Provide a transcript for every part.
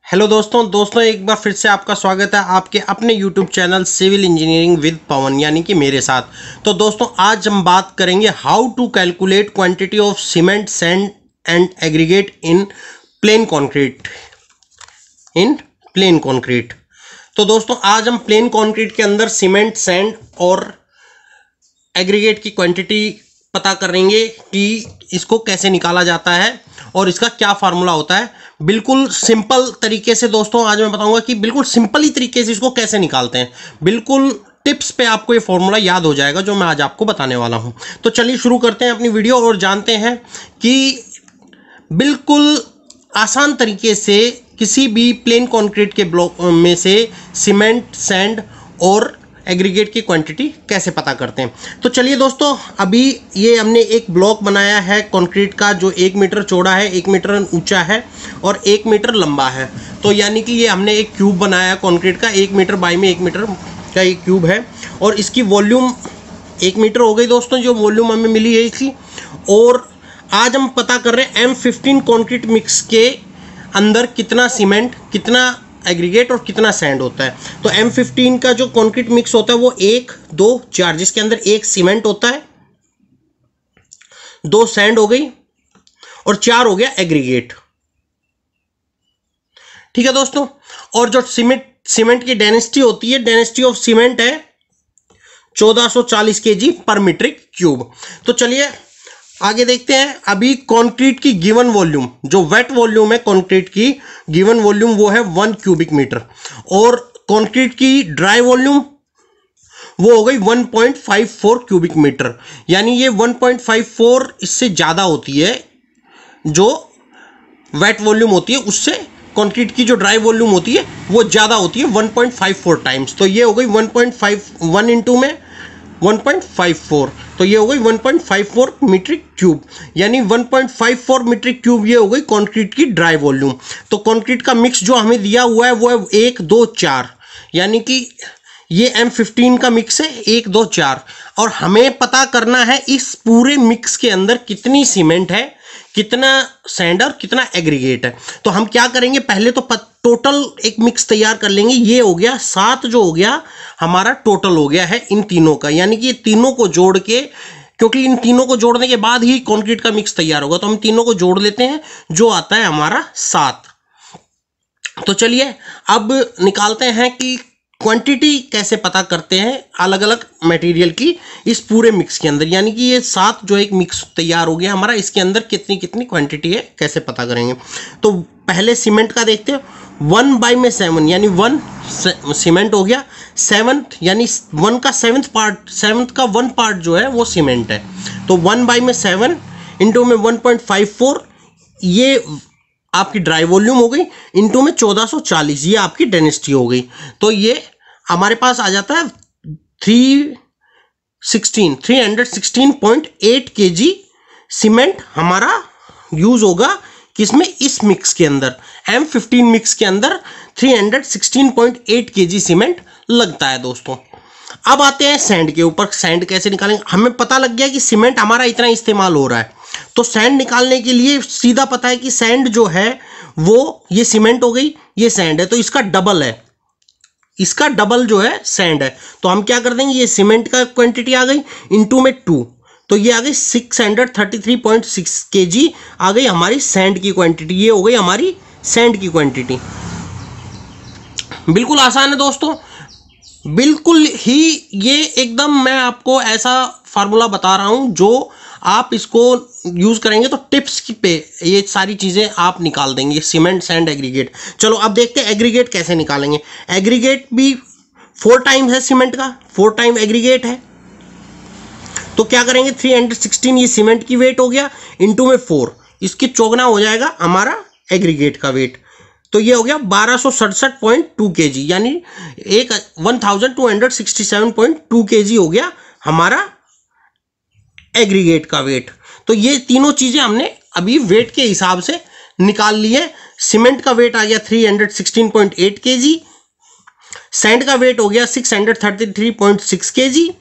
Hello दोस्तों एक बार फिर से आपका स्वागत है आपके अपने YouTube channel civil engineering with Pawan यानी कि मेरे साथ। तो दोस्तों आज हम बात करेंगे how to calculate quantity of cement sand and aggregate in plain concrete. तो दोस्तों आज हम प्लेन कंक्रीट के अंदर सीमेंट सैंड और एग्रीगेट की क्वांटिटी पता करेंगे कि इसको कैसे निकाला जाता है और इसका क्या फार्मूला होता है। बिल्कुल सिंपल तरीके से दोस्तों आज मैं बताऊंगा कि बिल्कुल सिंपल ही तरीके से इसको कैसे निकालते हैं। बिल्कुल टिप्स पे आपको ये फॉर्मूला याद हो जाएगा जो मैं आज आपको बताने वाला हूं। तो चलिए शुरू करते हैं अपनी वीडियो और जानते हैं कि बिल्कुल आसान तरीके से किसी भी प्लेन कंक्रीट के ब्लॉक में से सीमेंट सैंड और एग्रीगेट की क्वांटिटी कैसे पता करते हैं। तो चलिए दोस्तों अभी ये हमने एक ब्लॉक बनाया है कंक्रीट का जो 1 मीटर चौड़ा है, 1 मीटर ऊंचा है और 1 मीटर लंबा है। तो यानी कि ये हमने एक क्यूब बनाया कंक्रीट का 1 मीटर बाई में 1 मीटर का एक क्यूब है और इसकी वॉल्यूम 1 मीटर हो गई दोस्तों, जो वॉल्यूम हमें मिली है इसकी। और आज हम पता कर रहे हैं M15 कंक्रीट मिक्स के अंदर कितना सीमेंट, कितना एग्रीगेट और कितना सैंड होता है। तो M15 का जो कंक्रीट मिक्स होता है वो 1, 2, 4, जिसके अंदर 1 सीमेंट होता है, 2 सैंड हो गई और 4 हो गया एग्रीगेट। ठीक है दोस्तों। और जो सीमेंट की डेंसिटी होती है, डेंसिटी ऑफ सीमेंट है 1440 kg पर मीट्रिक क्यूब। तो चलिए आगे देखते हैं। अभी कंक्रीट की गिवन वॉल्यूम, जो वेट वॉल्यूम है कंक्रीट की गिवन वॉल्यूम वो है 1 क्यूबिक मीटर और कंक्रीट की ड्राई वॉल्यूम वो हो गई 1.54 क्यूबिक मीटर। यानी ये 1.54 इससे ज़्यादा होती है, जो वेट वॉल्यूम होती है उससे कंक्रीट की जो ड्राई वॉल्यूम होती है वो ज़्यादा होती है 1.54 टाइम्स। तो ये हो गई 1.51 इंटू में 1.54, तो ये हो गई 1.54 मीट्रिक क्यूब। यानी 1.54 मीट्रिक क्यूब ये हो गई कंक्रीट की ड्राई वॉल्यूम। तो कंक्रीट का मिक्स जो हमें दिया हुआ है वो है 1, 2, 4, यानी कि ये M15 का मिक्स है 1, 2, 4। और हमें पता करना है इस पूरे मिक्स के अंदर कितनी सीमेंट है, कितना सैंड और कितना एग्रीगेट है। तो हम क्या करेंगे, पहले तो टोटल एक मिक्स तैयार कर लेंगे। ये हो गया 7 जो हो गया हमारा टोटल हो गया है इन तीनों का, यानी कि ये तीनों को जोड़ के, क्योंकि इन तीनों को जोड़ने के बाद ही कंक्रीट का मिक्स तैयार होगा, तो हम तीनों को जोड़ लेते हैं जो आता है हमारा 7। तो चलिए अब निकालते हैं कि क्वांटिटी कैसे पता करते हैं अलग अलग मटेरियल की इस पूरे मिक्स के अंदर। यानी कि ये 7 जो एक मिक्स तैयार हो गया हमारा, इसके अंदर कितनी कितनी क्वांटिटी है कैसे पता करेंगे। तो पहले सीमेंट का देखते हैं। 1/7 यानी 1 सीमेंट हो गया, 7 यानी 1 का 7th पार्ट, 7th का 1 पार्ट जो है वो सीमेंट है। तो 1/7 इंटू में 1.54 ये आपकी ड्राई वॉल्यूम हो गई, इंटू में 1440 ये आपकी डेंसिटी हो गई। तो ये हमारे पास आ जाता है 316.8 kg सीमेंट हमारा यूज होगा किसमें, इस मिक्स के अंदर M15 मिक्स के अंदर 316.8 kg सीमेंट लगता है दोस्तों। अब आते हैं सैंड के ऊपर। सैंड कैसे निकालेंगे, हमें पता लग गया कि सीमेंट हमारा इतना इस्तेमाल हो रहा है, तो सैंड निकालने के लिए सीधा पता है कि सैंड जो है वो ये सीमेंट हो गई, ये सैंड है, तो इसका डबल है, इसका डबल जो है सैंड है। तो हम क्या कर देंगे, ये सीमेंट का क्वांटिटी आ गई इंटू में 2, तो ये आ गई 633.6 kg आ गई हमारी सैंड की क्वांटिटी। ये हो गई हमारी सैंड की क्वांटिटी। बिल्कुल आसान है दोस्तों, बिल्कुल ही ये एकदम मैं आपको ऐसा फार्मूला बता रहा हूं जो आप इसको यूज करेंगे तो टिप्स की पे ये सारी चीजें आप निकाल देंगे, सीमेंट सैंड एग्रीगेट। चलो अब देखते हैं एग्रीगेट कैसे निकालेंगे। एग्रीगेट भी 4 टाइम्स है सीमेंट का, 4 टाइम एग्रीगेट है। तो क्या करेंगे, 316 ये सीमेंट की वेट हो गया, इंटू में 4, इसकी चौगुना हो जाएगा हमारा एग्रीगेट का वेट। तो ये हो गया 1267.2 kg, यानी 1267.2 kg हो गया हमारा एग्रीगेट का वेट। तो ये तीनों चीजें हमने अभी वेट के हिसाब से निकाल ली है। सीमेंट का वेट आ गया 316.8 kg, सैंड का वेट हो गया 633.6 kg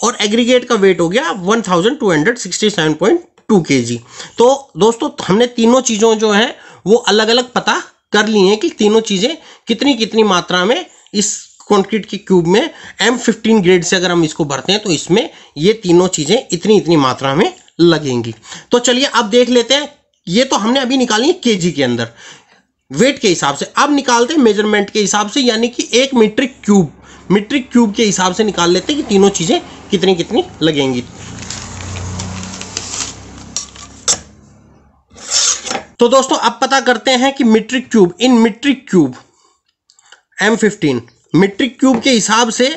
और एग्रीगेट का वेट हो गया 1267.2 kg। तो दोस्तों हमने तीनों चीज़ों जो है वो अलग अलग पता कर ली हैं कि तीनों चीजें कितनी कितनी मात्रा में इस कंक्रीट के क्यूब में M15 ग्रेड से अगर हम इसको भरते हैं तो इसमें ये तीनों चीजें इतनी इतनी मात्रा में लगेंगी। तो चलिए अब देख लेते हैं, ये तो हमने अभी निकाली है केजी के अंदर वेट के हिसाब से। अब निकालते हैं मेजरमेंट के हिसाब से, यानी कि एक मीट्रिक क्यूब के हिसाब से निकाल लेते हैं कि तीनों चीजें कितनी कितनी लगेंगी। तो दोस्तों अब पता करते हैं कि metric cube M15 metric cube के हिसाब से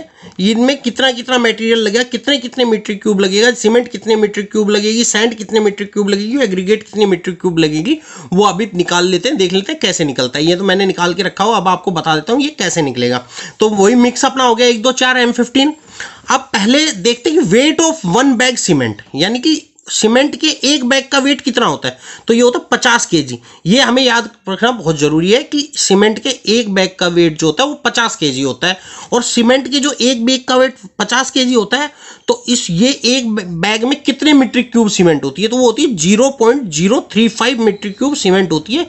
इनमें कितना कितना मटेरियल लगेगा, कितने कितने मीट्रिक क्यूब लगेगा, सीमेंट कितने मीट्रिक क्यूब लगेगी, सैंड कितने मीट्रिक क्यूब लगेगी, एग्रीगेट कितने मीट्रिक क्यूब लगेगी, वो अभी निकाल लेते हैं, देख लेते हैं कैसे निकलता है। ये तो मैंने निकाल के रखा हो, अब आपको बता देता हूँ ये कैसे निकलेगा। तो वही मिक्स अपना हो गया 1 2 4 M15। अब पहले देखते हैं कि वेट ऑफ 1 बैग सीमेंट, यानी कि सीमेंट के एक बैग का वेट कितना होता है, तो ये होता है 50 kg। ये हमें याद रखना बहुत जरूरी है कि सीमेंट के एक बैग का वेट जो होता है वो 50 kg होता है, और सीमेंट के जो एक बैग का वेट 50 kg होता है, तो ये एक बैग में कितने मीट्रिक क्यूब सीमेंट होती है, तो वो होती है 0.035 मीट्रिक क्यूब सीमेंट होती है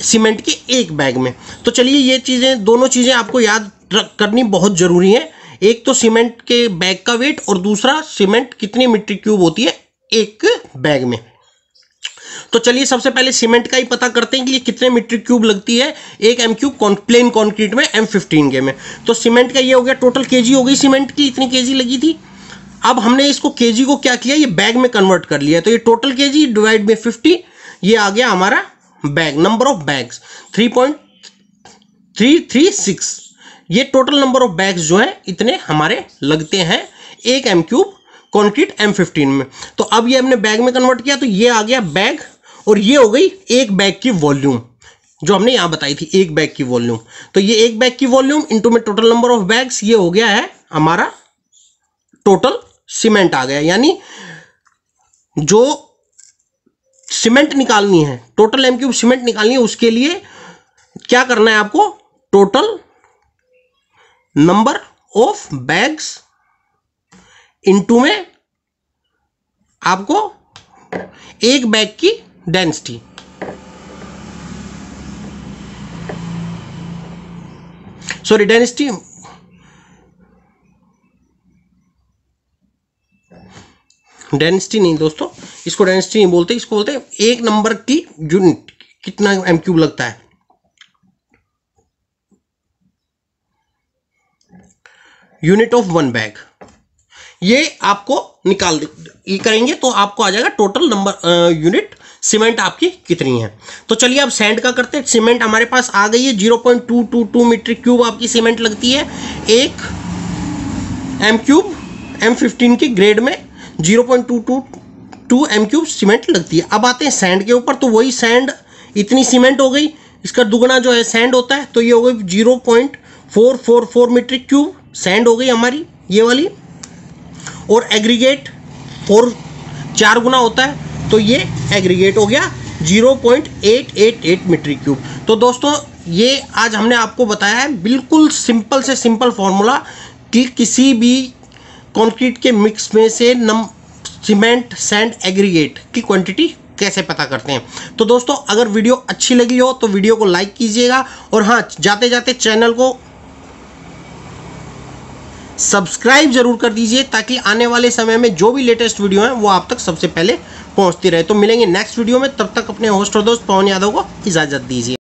सीमेंट के एक बैग में। तो चलिए ये चीजें, दोनों चीजें आपको याद करनी बहुत जरूरी है, एक तो सीमेंट के बैग का वेट और दूसरा सीमेंट कितनी मीट्रिक क्यूब होती है एक बैग में। तो चलिए सबसे पहले सीमेंट का ही पता करते हैं कि ये कितने मीट्रिक क्यूब लगती है एक एम क्यूब प्लेन कंक्रीट में M15 के में। तो सीमेंट का ये हो गया, टोटल केजी हो गई सीमेंट की, इतनी केजी लगी थी। अब हमने इसको केजी को क्या किया, ये बैग में कन्वर्ट कर लिया, तो ये टोटल केजी डिवाइड बाय 50, ये आ गया हमारा बैग, नंबर ऑफ बैग्स 3.336। ये टोटल नंबर ऑफ बैग्स जो है इतने हमारे लगते हैं एक एम क्यूब कंक्रीट M15 में। तो अब ये हमने बैग में कन्वर्ट किया, तो ये आ गया बैग, और ये हो गई एक बैग की वॉल्यूम जो हमने यहां बताई थी, एक बैग की वॉल्यूम। तो ये एक बैग की वॉल्यूम इनटू में टोटल नंबर ऑफ बैग्स, ये हो गया है हमारा टोटल सीमेंट आ गया। यानी जो सीमेंट निकालनी है, टोटल एम क्यूब सीमेंट निकालनी है, उसके लिए क्या करना है आपको, total number of bags into में आपको एक बैग की डेंसिटी, सॉरी डेंसिटी नहीं दोस्तों, इसको डेंसिटी नहीं बोलते, इसको बोलते हैं एक नंबर की यूनिट, कितना एम क्यूब लगता है। यूनिट ऑफ 1 बैग, ये आपको निकाल करेंगे तो आपको आ जाएगा टोटल नंबर यूनिट सीमेंट आपकी कितनी है। तो चलिए अब सैंड का करते हैं। सीमेंट हमारे पास आ गई है 0.222 मीट्रिक क्यूब आपकी सीमेंट लगती है एक एम क्यूब M15 की ग्रेड में, 0.222 एम क्यूब सीमेंट लगती है। अब आते हैं सैंड के ऊपर, तो वही सैंड इतनी सीमेंट हो गई, इसका दुगना जो है सैंड होता है, तो ये हो गई 0.444 मीट्रिक क्यूब सैंड हो गई हमारी ये वाली, और एग्रीगेट 4 गुना होता है, तो ये एग्रीगेट हो गया 0.888 मीट्रिक क्यूब। तो दोस्तों ये आज हमने आपको बताया है बिल्कुल सिंपल से सिंपल फॉर्मूला कि किसी भी कंक्रीट के मिक्स में से सीमेंट सैंड एग्रीगेट की क्वांटिटी कैसे पता करते हैं। तो दोस्तों अगर वीडियो अच्छी लगी हो तो वीडियो को लाइक कीजिएगा, और हाँ जाते जाते चैनल को सब्सक्राइब जरूर कर दीजिए, ताकि आने वाले समय में जो भी लेटेस्ट वीडियो है वो आप तक सबसे पहले पहुंचती रहे। तो मिलेंगे नेक्स्ट वीडियो में, तब तक अपने होस्ट और दोस्त पवन यादव को इजाजत दीजिए।